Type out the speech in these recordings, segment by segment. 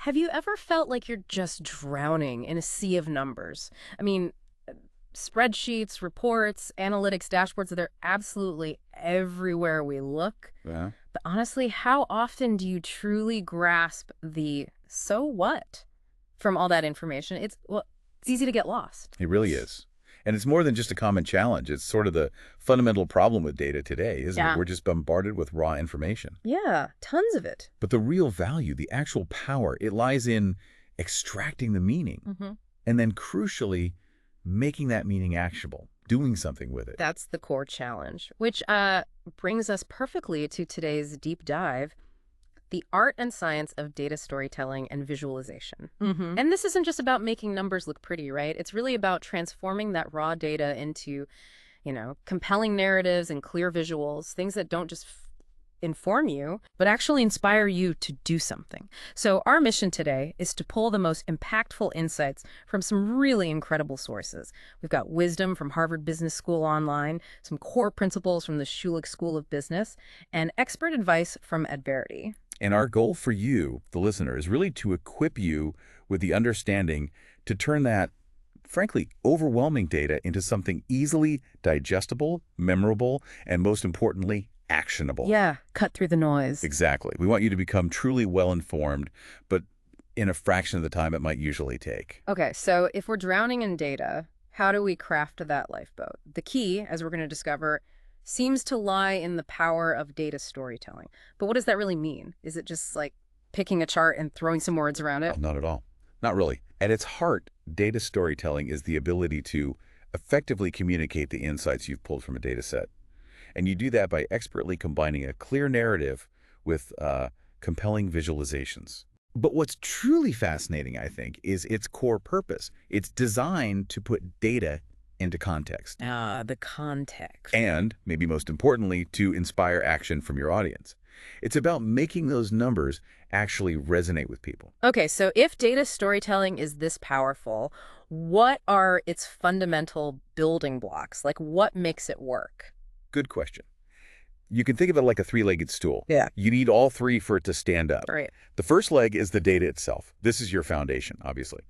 Have you ever felt like you're just drowning in a sea of numbers? I mean, spreadsheets, reports, analytics, dashboards, they're absolutely everywhere we look. Yeah, But honestly, how often do you truly grasp the so what from all that information? It's easy to get lost. it really is. And it's more than just a common challenge. It's sort of the fundamental problem with data today, isn't it? Yeah. We're just bombarded with raw information. Yeah, tons of it. But the real value, the actual power, it lies in extracting the meaning hmm and then crucially making that meaning actionable, doing something with it. That's the core challenge, which brings us perfectly to today's deep dive, the art and science of data storytelling and visualization. And this isn't just about making numbers look pretty, right? It's really about transforming that raw data into, compelling narratives and clear visuals, things that don't just inform you, but actually inspire you to do something. So our mission today is to pull the most impactful insights from some really incredible sources. We've got wisdom from Harvard Business School online, some core principles from the Schulich School of Business, and expert advice from Ed Verity. And our goal for you, the listener, is really to equip you with the understanding to turn that, frankly, overwhelming data into something easily digestible, memorable, and most importantly, actionable. Yeah, cut through the noise. Exactly. We want you to become truly well-informed, but in a fraction of the time it might usually take. Okay, so if we're drowning in data, how do we craft that lifeboat? The key, as we're going to discover, seems to lie in the power of data storytelling. But what does that really mean? Is it just like picking a chart and throwing some words around it? Oh, not at all. Not really. At its heart, data storytelling is the ability to effectively communicate the insights you've pulled from a data set. And you do that by expertly combining a clear narrative with compelling visualizations. But what's truly fascinating, I think, is its core purpose. It's designed to put data into context. Ah, the context. And, maybe most importantly, to inspire action from your audience. It's about making those numbers actually resonate with people. Okay, so if data storytelling is this powerful, what are its fundamental building blocks? Like, what makes it work? Good question. You can think of it like a three-legged stool. Yeah. You need all three for it to stand up. Right. The first leg is the data itself. This is your foundation, obviously.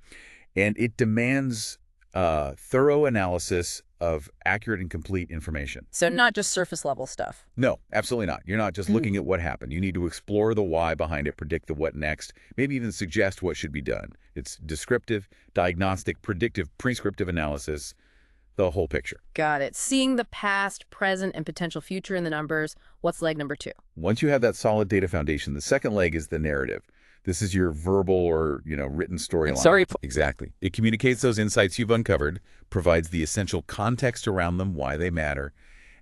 And it demands thorough analysis of accurate and complete information. So not just surface level stuff. No, absolutely not. You're not just looking at what happened. You need to explore the why behind it, predict the what next, maybe even suggest what should be done. It's descriptive, diagnostic, predictive, prescriptive analysis, the whole picture. Got it. Seeing the past, present, and potential future in the numbers. What's leg number 2? Once you have that solid data foundation, the second leg is the narrative. This is your verbal or, written storyline. Sorry. Exactly. It communicates those insights you've uncovered, provides the essential context around them, why they matter,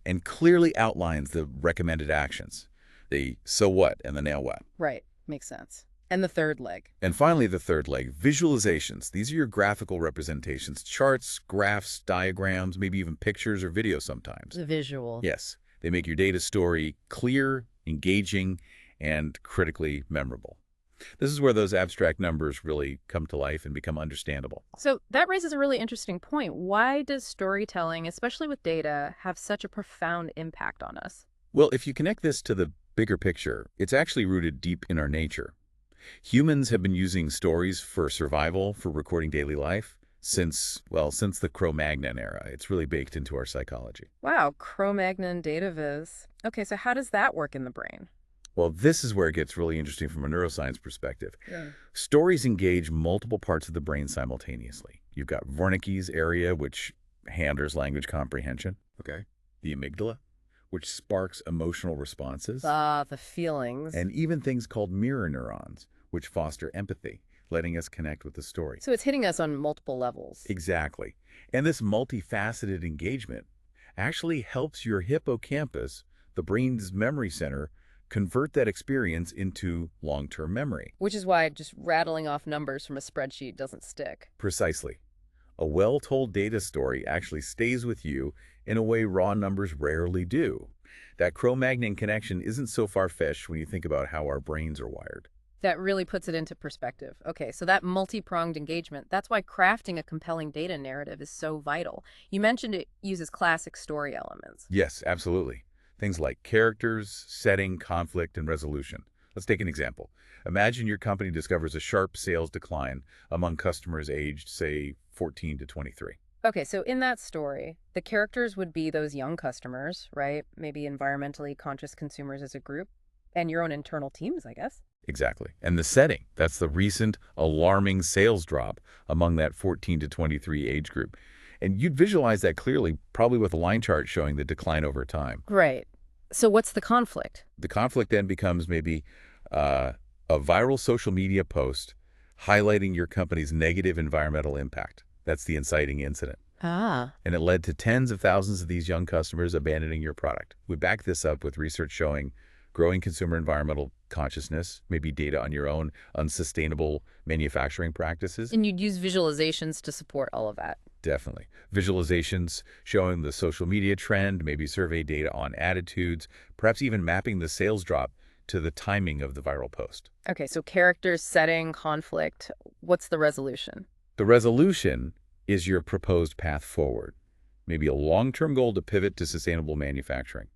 and clearly outlines the recommended actions, the so what and the now what. Right. Makes sense. And the third leg. And finally, the third leg, visualizations. These are your graphical representations, charts, graphs, diagrams, maybe even pictures or videos sometimes. The visual. Yes, they make your data story clear, engaging, and critically memorable. This is where those abstract numbers really come to life and become understandable. So that raises a really interesting point. Why does storytelling, especially with data, have such a profound impact on us? Well, if you connect this to the bigger picture, it's actually rooted deep in our nature. Humans have been using stories for survival, for recording daily life, since the Cro-Magnon era. It's really baked into our psychology. Wow, Cro-Magnon data viz. Okay, so how does that work in the brain? Well, this is where it gets really interesting from a neuroscience perspective. Yeah. Stories engage multiple parts of the brain simultaneously. You've got Wernicke's area, which handles language comprehension. Okay. The amygdala, which sparks emotional responses. Ah, the feelings. And even things called mirror neurons, which foster empathy, letting us connect with the story. So it's hitting us on multiple levels. Exactly. And this multifaceted engagement actually helps your hippocampus, the brain's memory center, convert that experience into long-term memory. Which is why just rattling off numbers from a spreadsheet doesn't stick. Precisely. A well-told data story actually stays with you in a way raw numbers rarely do. That Cro-Magnon connection isn't so far-fetched when you think about how our brains are wired. That really puts it into perspective. Okay, so that multi-pronged engagement, that's why crafting a compelling data narrative is so vital. You mentioned it uses classic story elements. Yes, absolutely. Things like characters, setting, conflict, and resolution. Let's take an example. Imagine your company discovers a sharp sales decline among customers aged, say, 14 to 23. Okay, so in that story, the characters would be those young customers, right? Maybe environmentally conscious consumers as a group, and your own internal teams, I guess. Exactly. And the setting, that's the recent alarming sales drop among that 14 to 23 age group. And you'd visualize that clearly, probably with a line chart showing the decline over time. Right. So what's the conflict? The conflict then becomes maybe a viral social media post highlighting your company's negative environmental impact. That's the inciting incident. Ah. And it led to tens of thousands of these young customers abandoning your product. We back this up with research showing growing consumer environmental consciousness, maybe data on your own unsustainable manufacturing practices. And you'd use visualizations to support all of that. Definitely. Visualizations showing the social media trend, maybe survey data on attitudes, perhaps even mapping the sales drop to the timing of the viral post. Okay, so characters, setting, conflict. What's the resolution? The resolution is your proposed path forward, maybe a long-term goal to pivot to sustainable manufacturing.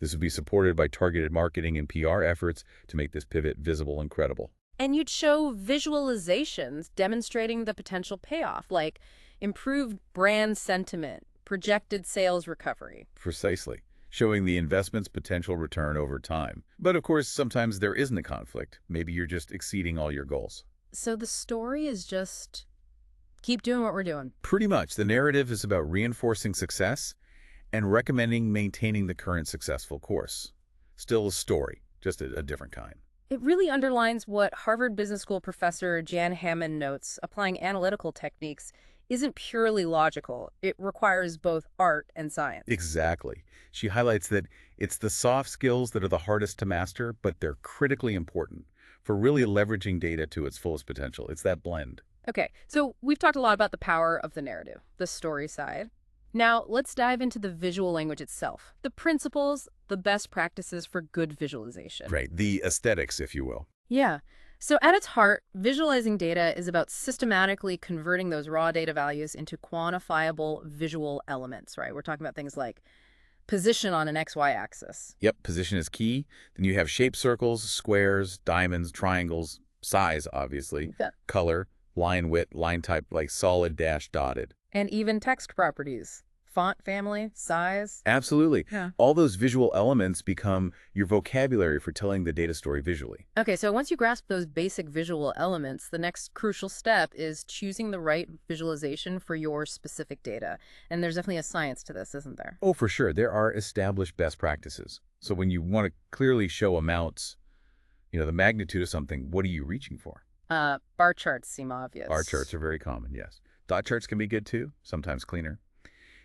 This would be supported by targeted marketing and PR efforts to make this pivot visible and credible. And you'd show visualizations demonstrating the potential payoff, like improved brand sentiment, projected sales recovery. Precisely, showing the investment's potential return over time. But of course, sometimes there isn't a conflict. Maybe you're just exceeding all your goals. So the story is just keep doing what we're doing. Pretty much. The narrative is about reinforcing success and recommending maintaining the current successful course. Still a story, just a different kind. It really underlines what Harvard Business School professor Jan Hammond notes: applying analytical techniques isn't purely logical. It requires both art and science. Exactly. She highlights that it's the soft skills that are the hardest to master, but they're critically important for really leveraging data to its fullest potential. It's that blend. Okay, so we've talked a lot about the power of the narrative, the story side. Now, let's dive into the visual language itself. The principles, the best practices for good visualization. Right. The aesthetics, if you will. Yeah. So at its heart, visualizing data is about systematically converting those raw data values into quantifiable visual elements, right? We're talking about things like position on an XY axis. Yep, position is key. Then you have shape circles, squares, diamonds, triangles, size, obviously, Yeah. color, line width, line type, like solid dash dotted. And even text properties, font family, size. Absolutely. Yeah. All those visual elements become your vocabulary for telling the data story visually. Okay, so once you grasp those basic visual elements, the next crucial step is choosing the right visualization for your specific data. And there's definitely a science to this, isn't there? Oh, for sure. There are established best practices. So when you want to clearly show amounts, the magnitude of something, what are you reaching for? Bar charts seem obvious. Bar charts are very common, yes. Dot charts can be good too, sometimes cleaner.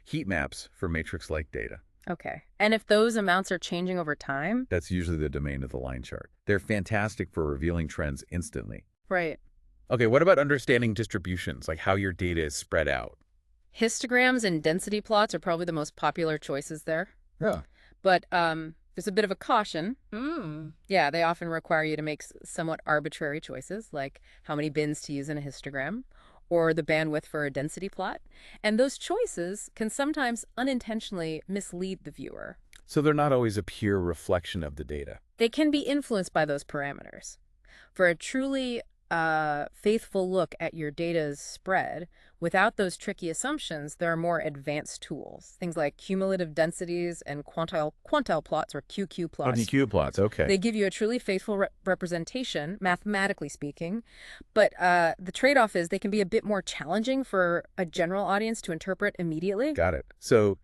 Heat maps for matrix-like data. Okay. And if those amounts are changing over time? That's usually the domain of the line chart. They're fantastic for revealing trends instantly. Right. Okay, what about understanding distributions, like how your data is spread out? Histograms and density plots are probably the most popular choices there. Yeah. But there's a bit of a caution. Yeah, they often require you to make somewhat arbitrary choices, like how many bins to use in a histogram, or the bandwidth for a density plot. And those choices can sometimes unintentionally mislead the viewer. So they're not always a pure reflection of the data. They can be influenced by those parameters. For a truly faithful look at your data's spread, without those tricky assumptions, there are more advanced tools. Things like cumulative densities and quantile plots, or QQ plots. QQ plots, okay. They give you a truly faithful representation, mathematically speaking, but the trade-off is they can be a bit more challenging for a general audience to interpret immediately. Got it. So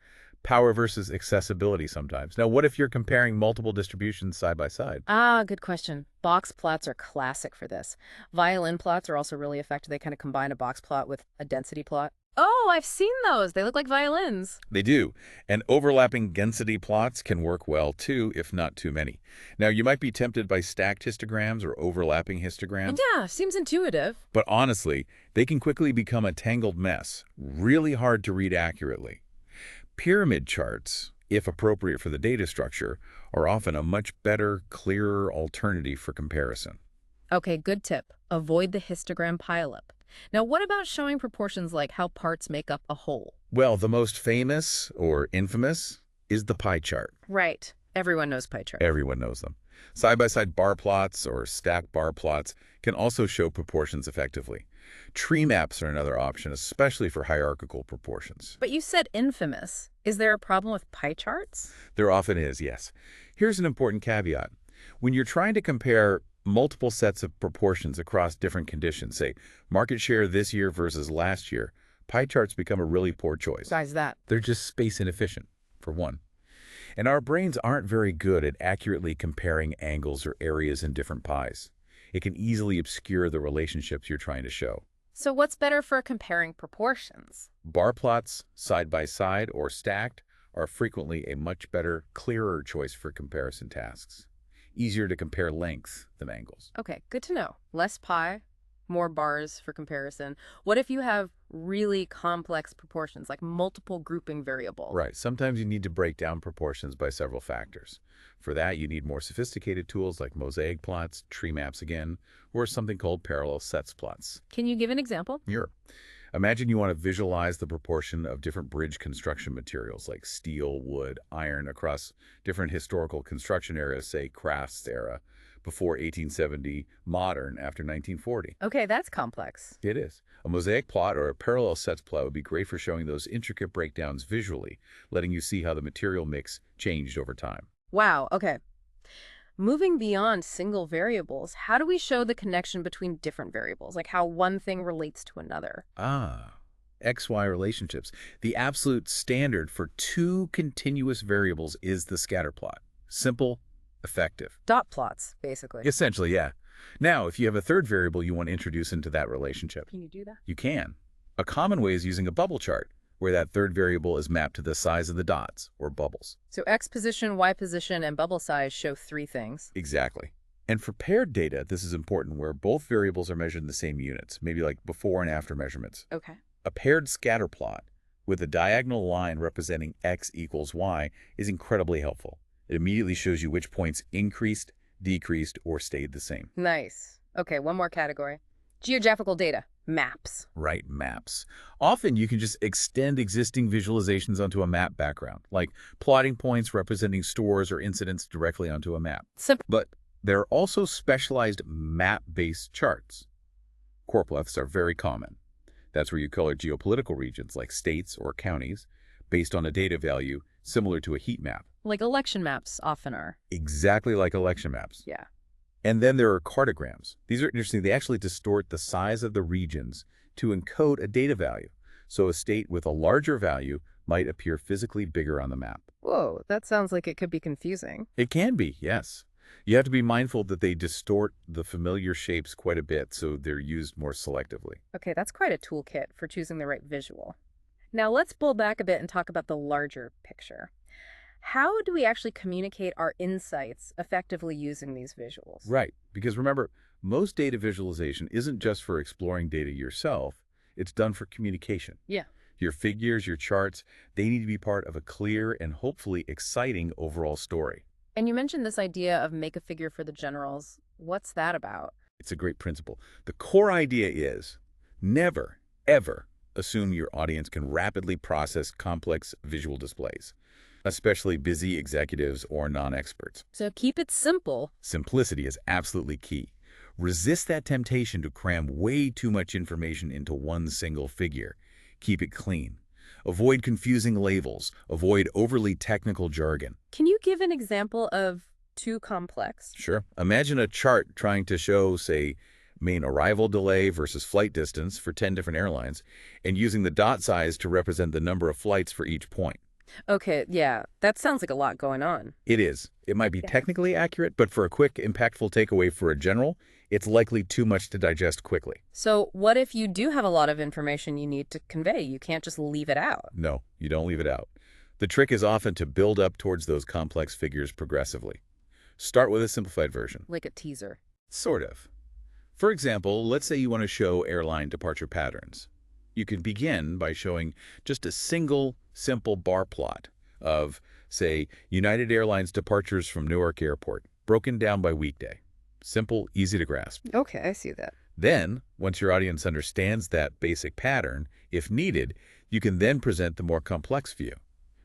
power versus accessibility sometimes. Now, what if you're comparing multiple distributions side by side? Good question. Box plots are classic for this. Violin plots are also really effective. They kind of combine a box plot with a density plot. Oh, I've seen those. They look like violins. They do. And overlapping density plots can work well too, if not too many. Now, you might be tempted by stacked histograms or overlapping histograms. Yeah, seems intuitive. But honestly, they can quickly become a tangled mess, really hard to read accurately. Pyramid charts, if appropriate for the data structure, are often a much better, clearer alternative for comparison. Okay, good tip. Avoid the histogram pileup. Now, what about showing proportions like how parts make up a whole? Well, the most famous or infamous is the pie chart. Right. Everyone knows pie charts. Everyone knows them. Side-by-side bar plots or stacked bar plots can also show proportions effectively. Tree maps are another option, especially for hierarchical proportions. But you said infamous. Is there a problem with pie charts? There often is, yes. Here's an important caveat. When you're trying to compare multiple sets of proportions across different conditions, say market share this year versus last year, pie charts become a really poor choice. Why's that? They're just space inefficient, for one. And our brains aren't very good at accurately comparing angles or areas in different pies. It can easily obscure the relationships you're trying to show. So what's better for comparing proportions? Bar plots, side by side or stacked, are frequently a much better, clearer choice for comparison tasks. Easier to compare lengths than angles. Okay, good to know. Less pie, more bars for comparison. What if you have really complex proportions, like multiple grouping variables? Right. Sometimes you need to break down proportions by several factors. For that, you need more sophisticated tools like mosaic plots, tree maps again, or something called parallel sets plots. Can you give an example? Sure. Imagine you want to visualize the proportion of different bridge construction materials like steel, wood, iron across different historical construction eras, say crafts era, before 1870, modern after 1940. Okay, that's complex. It is. A mosaic plot or a parallel sets plot would be great for showing those intricate breakdowns visually, letting you see how the material mix changed over time. Wow, okay. Moving beyond single variables, how do we show the connection between different variables, like how one thing relates to another? XY relationships. The absolute standard for two continuous variables is the scatter plot. Simple, effective. Dot plots, basically. Essentially, yeah. Now, if you have a third variable you want to introduce into that relationship, Can you do that? you can. A common way is using a bubble chart, where that third variable is mapped to the size of the dots, or bubbles. So X position, Y position, and bubble size show three things. Exactly. And for paired data, this is important, where both variables are measured in the same units, maybe like before and after measurements. Okay. A paired scatter plot with a diagonal line representing X equals Y is incredibly helpful. It immediately shows you which points increased, decreased, or stayed the same. Nice. Okay, one more category. Geographical data. Maps. Right, maps. Often you can just extend existing visualizations onto a map background, like plotting points representing stores or incidents directly onto a map. Simple. But there are also specialized map-based charts. Choropleths are very common. That's where you color geopolitical regions like states or counties based on a data value similar to a heat map. Like election maps often are. Exactly like election maps. Yeah. And then there are cartograms. These are interesting. They actually distort the size of the regions to encode a data value. So a state with a larger value might appear physically bigger on the map. Whoa, that sounds like it could be confusing. It can be, yes. You have to be mindful that they distort the familiar shapes quite a bit, so they're used more selectively. Okay, that's quite a toolkit for choosing the right visual. Now let's pull back a bit and talk about the larger picture. How do we actually communicate our insights effectively using these visuals? Right, because remember, most data visualization isn't just for exploring data yourself, it's done for communication. Yeah. Your figures, your charts, they need to be part of a clear and hopefully exciting overall story. And you mentioned this idea of make a figure for the generals. What's that about? It's a great principle. The core idea is never, ever assume your audience can rapidly process complex visual displays, especially busy executives or non-experts. So keep it simple. Simplicity is absolutely key. Resist that temptation to cram way too much information into one single figure. Keep it clean. Avoid confusing labels. Avoid overly technical jargon. Can you give an example of too complex? Sure. Imagine a chart trying to show, say, main arrival delay versus flight distance for 10 different airlines, and using the dot size to represent the number of flights for each point. Okay, yeah, that sounds like a lot going on. It is. It might be Yeah. technically accurate, but for a quick, impactful takeaway for a general, it's likely too much to digest quickly. So what if you do have a lot of information you need to convey? You can't just leave it out. No, you don't leave it out. The trick is often to build up towards those complex figures progressively. Start with a simplified version. Like a teaser. Sort of. For example, let's say you want to show airline departure patterns. You can begin by showing just a single, simple bar plot of, say, United Airlines departures from Newark Airport, broken down by weekday. Simple, easy to grasp. Okay, I see that. Then, once your audience understands that basic pattern, if needed, you can then present the more complex view.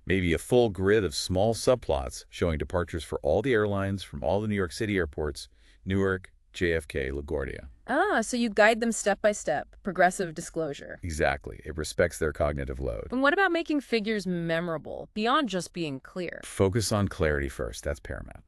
Maybe a full grid of small subplots showing departures for all the airlines from all the New York City airports, Newark, JFK, LaGuardia. Ah, so you guide them step by step, progressive disclosure. Exactly. It respects their cognitive load. And what about making figures memorable, beyond just being clear? Focus on clarity first. That's paramount.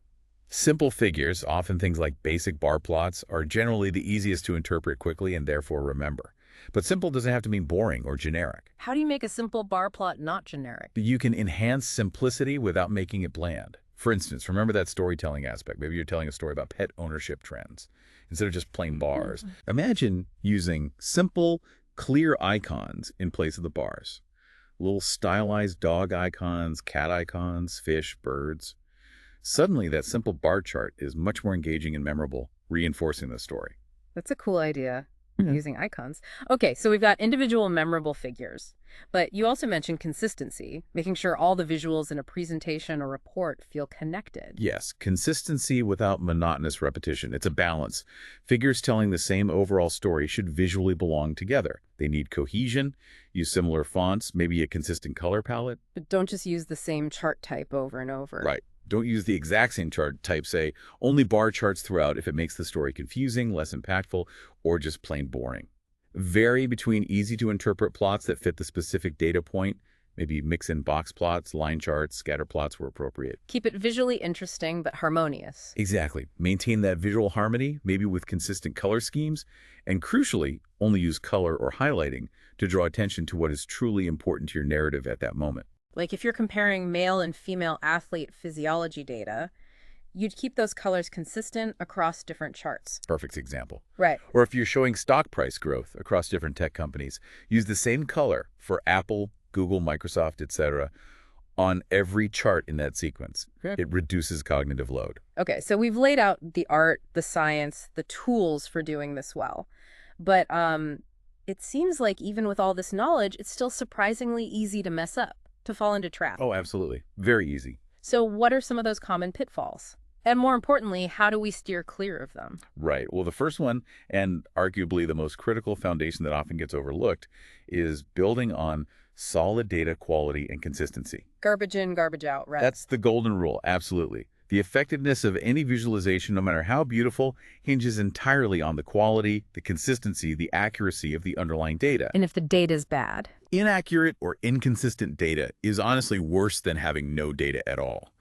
Simple figures, often things like basic bar plots, are generally the easiest to interpret quickly and therefore remember. But simple doesn't have to mean boring or generic. How do you make a simple bar plot not generic? You can enhance simplicity without making it bland. For instance, remember that storytelling aspect. Maybe you're telling a story about pet ownership trends instead of just plain bars. Imagine using simple, clear icons in place of the bars. Little stylized dog icons, cat icons, fish, birds. Suddenly, that simple bar chart is much more engaging and memorable, reinforcing the story. That's a cool idea, using icons. Okay, so we've got individual memorable figures, but you also mentioned consistency, making sure all the visuals in a presentation or report feel connected. Yes, consistency without monotonous repetition. It's a balance. Figures telling the same overall story should visually belong together. They need cohesion, use similar fonts, maybe a consistent color palette. But don't just use the same chart type over and over. Right. Don't use the exact same chart type, say, only bar charts throughout if it makes the story confusing, less impactful, or just plain boring. Vary between easy-to-interpret plots that fit the specific data point, maybe mix in box plots, line charts, scatter plots where appropriate. Keep it visually interesting but harmonious. Exactly. Maintain that visual harmony, maybe with consistent color schemes, and crucially, only use color or highlighting to draw attention to what is truly important to your narrative at that moment. Like if you're comparing male and female athlete physiology data, you'd keep those colors consistent across different charts. Perfect example. Right. Or if you're showing stock price growth across different tech companies, use the same color for Apple, Google, Microsoft, etc. on every chart in that sequence. Okay. It reduces cognitive load. Okay, so we've laid out the art, the science, the tools for doing this well. But it seems like even with all this knowledge, it's still surprisingly easy to mess up, to fall into traps. Oh, absolutely. Very easy. So what are some of those common pitfalls? And more importantly, how do we steer clear of them? Right. Well, the first one, and arguably the most critical foundation that often gets overlooked, is building on solid data quality and consistency. Garbage in, garbage out, right? That's the golden rule, absolutely. The effectiveness of any visualization, no matter how beautiful, hinges entirely on the quality, the consistency, the accuracy of the underlying data. And if the data's bad? Inaccurate or inconsistent data is honestly worse than having no data at all.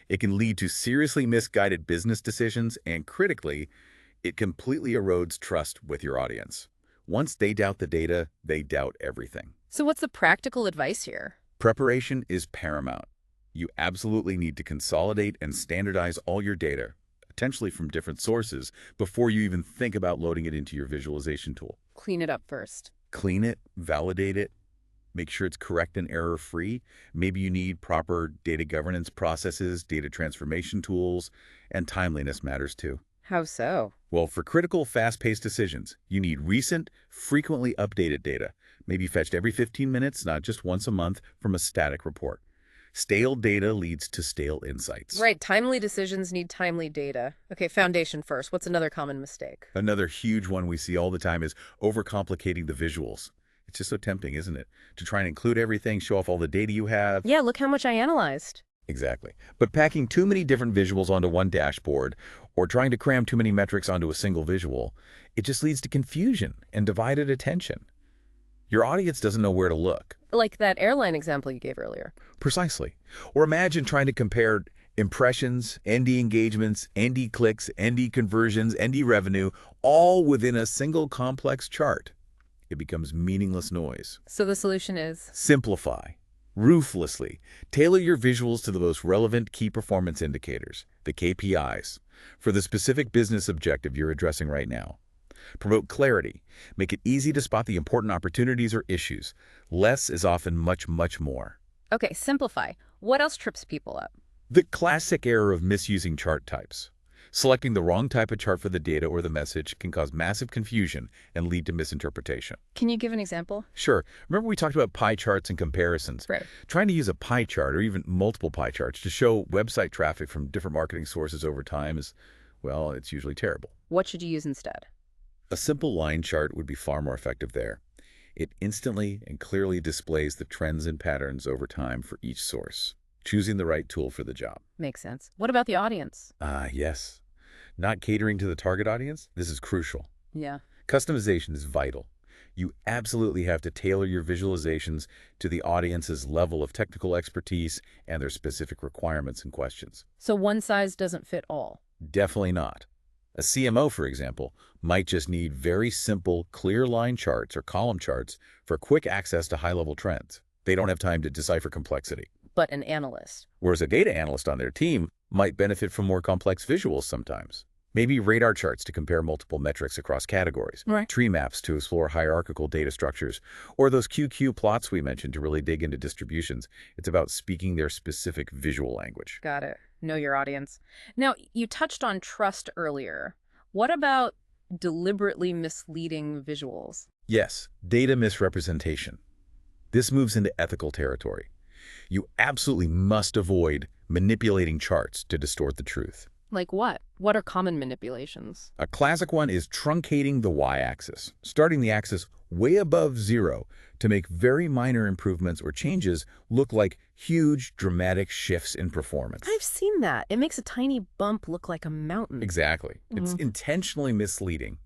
It can lead to seriously misguided business decisions, and critically, it completely erodes trust with your audience. Once they doubt the data, they doubt everything. So what's the practical advice here? Preparation is paramount. You absolutely need to consolidate and standardize all your data, potentially from different sources, before you even think about loading it into your visualization tool. Clean it up first. Clean it, validate it, make sure it's correct and error-free. Maybe you need proper data governance processes, data transformation tools, and timeliness matters too. How so? Well, for critical, fast-paced decisions, you need recent, frequently updated data, maybe fetched every 15 minutes, not just once a month, from a static report. Stale data leads to stale insights. Right, timely decisions need timely data. Okay, foundation first. What's another common mistake? Another huge one we see all the time is overcomplicating the visuals. It's just so tempting, isn't it? To try and include everything, show off all the data you have. Yeah, look how much I analyzed. Exactly. But packing too many different visuals onto one dashboard or trying to cram too many metrics onto a single visual, it just leads to confusion and divided attention. Your audience doesn't know where to look. Like that airline example you gave earlier. Precisely. Or imagine trying to compare impressions, ND engagements, ND clicks, ND conversions, ND revenue, all within a single complex chart. It becomes meaningless noise. So the solution is? Simplify. Ruthlessly. Tailor your visuals to the most relevant key performance indicators, the KPIs, for the specific business objective you're addressing right now. Promote clarity. Make it easy to spot the important opportunities or issues. Less is often much, much more. Okay, simplify. What else trips people up? The classic error of misusing chart types. Selecting the wrong type of chart for the data or the message can cause massive confusion and lead to misinterpretation. Can you give an example? Sure. Remember we talked about pie charts and comparisons? Right. Trying to use a pie chart or even multiple pie charts to show website traffic from different marketing sources over time is, well, it's usually terrible. What should you use instead? A simple line chart would be far more effective there. It instantly and clearly displays the trends and patterns over time for each source, choosing the right tool for the job. Makes sense. What about the audience? Yes. Not catering to the target audience? This is crucial. Yeah. Customization is vital. You absolutely have to tailor your visualizations to the audience's level of technical expertise and their specific requirements and questions. So one size doesn't fit all. Definitely not. A CMO, for example, might just need very simple, clear line charts or column charts for quick access to high-level trends. They don't have time to decipher complexity. But an analyst. Whereas a data analyst on their team might benefit from more complex visuals sometimes. Maybe radar charts to compare multiple metrics across categories, Right. tree maps to explore hierarchical data structures, or those QQ plots we mentioned to really dig into distributions. It's about speaking their specific visual language. Got it. Know your audience. Now, you touched on trust earlier. What about deliberately misleading visuals? Yes, data misrepresentation. This moves into ethical territory. You absolutely must avoid manipulating charts to distort the truth. Like what? What are common manipulations? A classic one is truncating the y-axis, starting the axis way above zero to make very minor improvements or changes look like huge, dramatic shifts in performance. I've seen that. It makes a tiny bump look like a mountain. Exactly. It's intentionally misleading,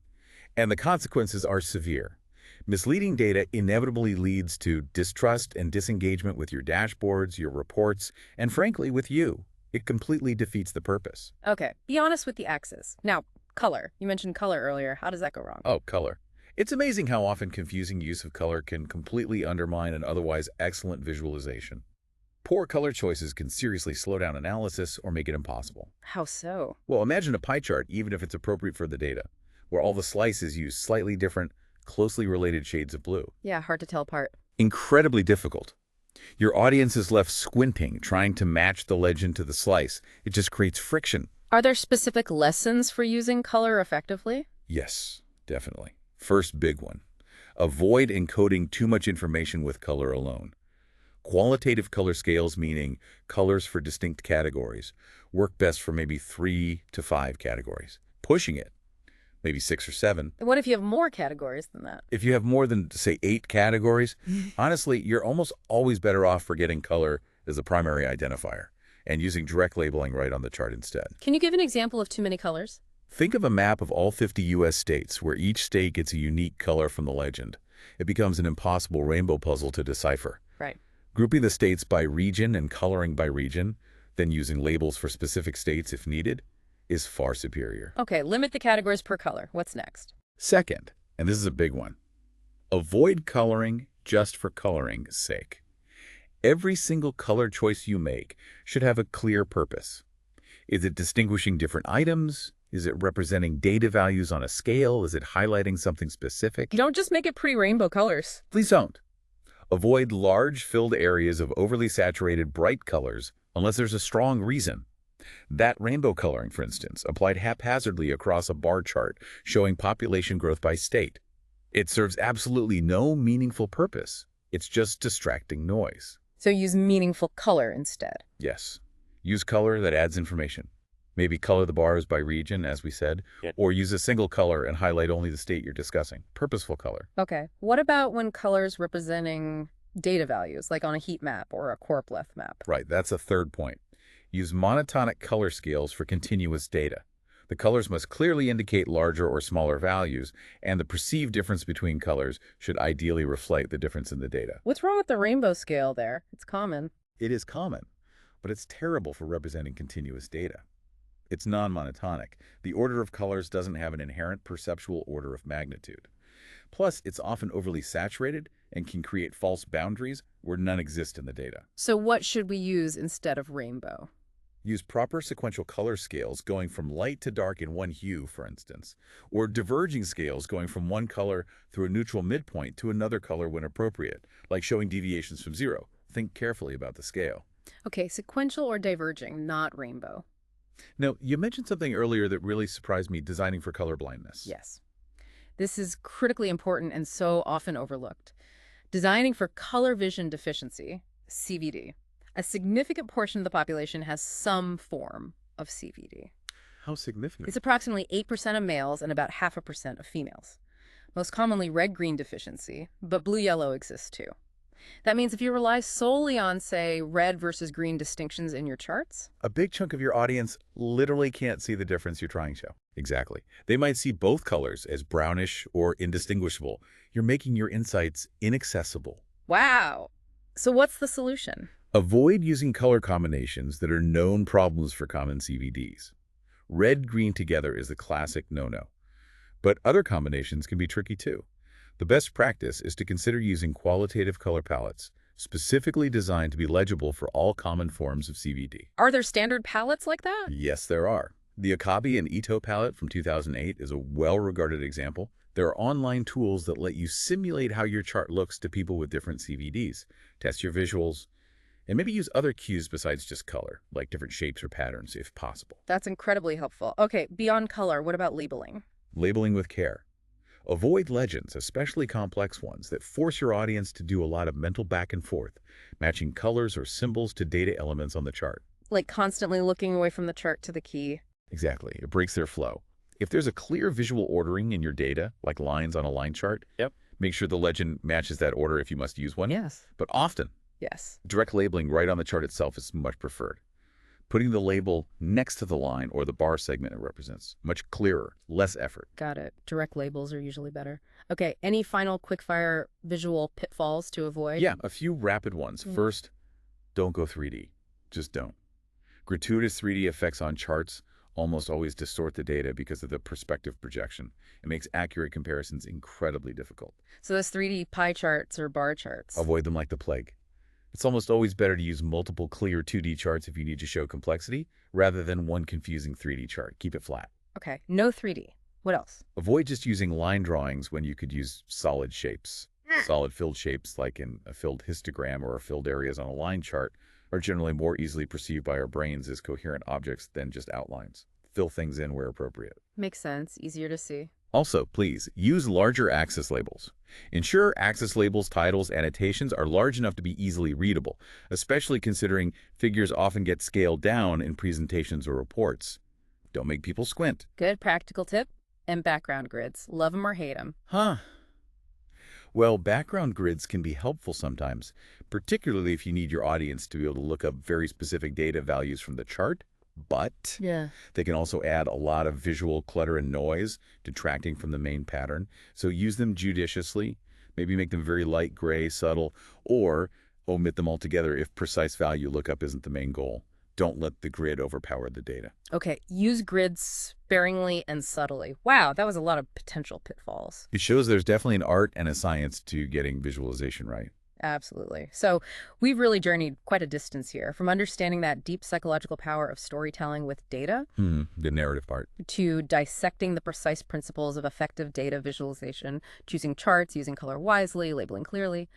and the consequences are severe. Misleading data inevitably leads to distrust and disengagement with your dashboards, your reports, and frankly, with you. It completely defeats the purpose. Okay, be honest with the axis. Now, color. You mentioned color earlier. How does that go wrong? Oh, color. It's amazing how often confusing use of color can completely undermine an otherwise excellent visualization. Poor color choices can seriously slow down analysis or make it impossible. How so? Well, imagine a pie chart, even if it's appropriate for the data, where all the slices use slightly different, closely related shades of blue. Yeah, hard to tell apart. Incredibly difficult. Your audience is left squinting, trying to match the legend to the slice. It just creates friction. Are there specific lessons for using color effectively? Yes, definitely. First big one. Avoid encoding too much information with color alone. Qualitative color scales, meaning colors for distinct categories, work best for maybe 3 to 5 categories. Pushing it, maybe 6 or 7. What if you have more categories than that? If you have more than, say, 8 categories, honestly, you're almost always better off forgetting color as a primary identifier and using direct labeling right on the chart instead. Can you give an example of too many colors? Think of a map of all 50 U.S. states where each state gets a unique color from the legend. It becomes an impossible rainbow puzzle to decipher. Right. Grouping the states by region and coloring by region, then using labels for specific states if needed, is far superior. Okay, limit the categories per color. What's next? Second, and this is a big one, avoid coloring just for coloring's sake. Every single color choice you make should have a clear purpose. Is it distinguishing different items? Is it representing data values on a scale? Is it highlighting something specific? You don't just make it pretty rainbow colors. Please don't. Avoid large filled areas of overly saturated bright colors unless there's a strong reason. That rainbow coloring, for instance, applied haphazardly across a bar chart showing population growth by state. It serves absolutely no meaningful purpose. It's just distracting noise. So use meaningful color instead. Yes. Use color that adds information. Maybe color the bars by region, as we said, or use a single color and highlight only the state you're discussing. Purposeful color. Okay. What about when colors representing data values, like on a heat map or a corp-left map? Right, that's a third point. Use monotonic color scales for continuous data. The colors must clearly indicate larger or smaller values, and the perceived difference between colors should ideally reflect the difference in the data. What's wrong with the rainbow scale there? It's common. It is common, but it's terrible for representing continuous data. It's non-monotonic. The order of colors doesn't have an inherent perceptual order of magnitude. Plus, it's often overly saturated and can create false boundaries where none exist in the data. So what should we use instead of rainbow? Use proper sequential color scales going from light to dark in one hue, for instance, or diverging scales going from one color through a neutral midpoint to another color when appropriate, like showing deviations from zero. Think carefully about the scale. Okay, sequential or diverging, not rainbow. Now, you mentioned something earlier that really surprised me, designing for color blindness. Yes. This is critically important and so often overlooked. Designing for color vision deficiency, CVD. A significant portion of the population has some form of CVD. How significant? It's approximately 8% of males and about 0.5% of females. most commonly red-green deficiency, but blue-yellow exists too. That means if you rely solely on, say, red versus green distinctions in your charts. A big chunk of your audience literally can't see the difference you're trying to show. Exactly. They might see both colors as brownish or indistinguishable. You're making your insights inaccessible. Wow. So what's the solution? Avoid using color combinations that are known problems for common CVDs. Red-green together is the classic no-no. But other combinations can be tricky too. The best practice is to consider using qualitative color palettes, specifically designed to be legible for all common forms of CVD. Are there standard palettes like that? Yes, there are. The Akabi and Ito palette from 2008 is a well-regarded example. There are online tools that let you simulate how your chart looks to people with different CVDs, test your visuals, and maybe use other cues besides just color, like different shapes or patterns if possible. That's incredibly helpful. Okay, beyond color, what about labeling? Labeling with care. Avoid legends, especially complex ones, that force your audience to do a lot of mental back and forth, matching colors or symbols to data elements on the chart. Like constantly looking away from the chart to the key. Exactly. It breaks their flow. If there's a clear visual ordering in your data, like lines on a line chart, make sure the legend matches that order if you must use one. Yes. But often, Yes. direct labeling right on the chart itself is much preferred. Putting the label next to the line or the bar segment it represents. Much clearer, less effort. Got it. Direct labels are usually better. Okay, any final quickfire visual pitfalls to avoid? Yeah, a few rapid ones. First, don't go 3D. Just don't. Gratuitous 3D effects on charts almost always distort the data because of the perspective projection. It makes accurate comparisons incredibly difficult. So those 3D pie charts or bar charts. Avoid them like the plague. It's almost always better to use multiple clear 2D charts if you need to show complexity, rather than one confusing 3D chart. Keep it flat. Okay, no 3D. What else? Avoid just using line drawings when you could use solid shapes. Solid filled shapes, like in a filled histogram or filled areas on a line chart, are generally more easily perceived by our brains as coherent objects than just outlines. Fill things in where appropriate. Makes sense. Easier to see. Also, please, use larger axis labels. Ensure axis labels, titles, annotations are large enough to be easily readable, especially considering figures often get scaled down in presentations or reports. Don't make people squint. Good practical tip. And background grids. Love them or hate them. Huh. Well, background grids can be helpful sometimes, particularly if you need your audience to be able to look up very specific data values from the chart. But they can also add a lot of visual clutter and noise, detracting from the main pattern. So use them judiciously, maybe make them very light gray, subtle, or omit them altogether if precise value lookup isn't the main goal. Don't let the grid overpower the data. Okay, use grids sparingly and subtly. Wow, that was a lot of potential pitfalls. It shows there's definitely an art and a science to getting visualization right. Absolutely. So we've really journeyed quite a distance here, from understanding that deep psychological power of storytelling with data The narrative part. to dissecting the precise principles of effective data visualization, choosing charts, using color wisely, labeling clearly,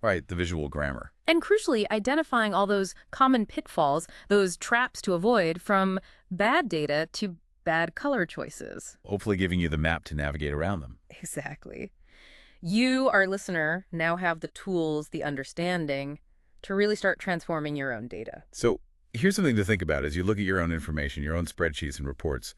Right, the visual grammar. and crucially, identifying all those common pitfalls, those traps to avoid, from bad data to bad color choices. Hopefully giving you the map to navigate around them. Exactly. You, our listener, now have the tools, the understanding to really start transforming your own data. So here's something to think about as you look at your own information, your own spreadsheets and reports.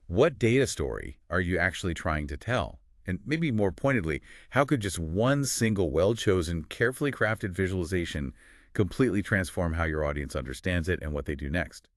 What data story are you actually trying to tell? And maybe more pointedly, how could just one single well-chosen, carefully crafted visualization completely transform how your audience understands it and what they do next?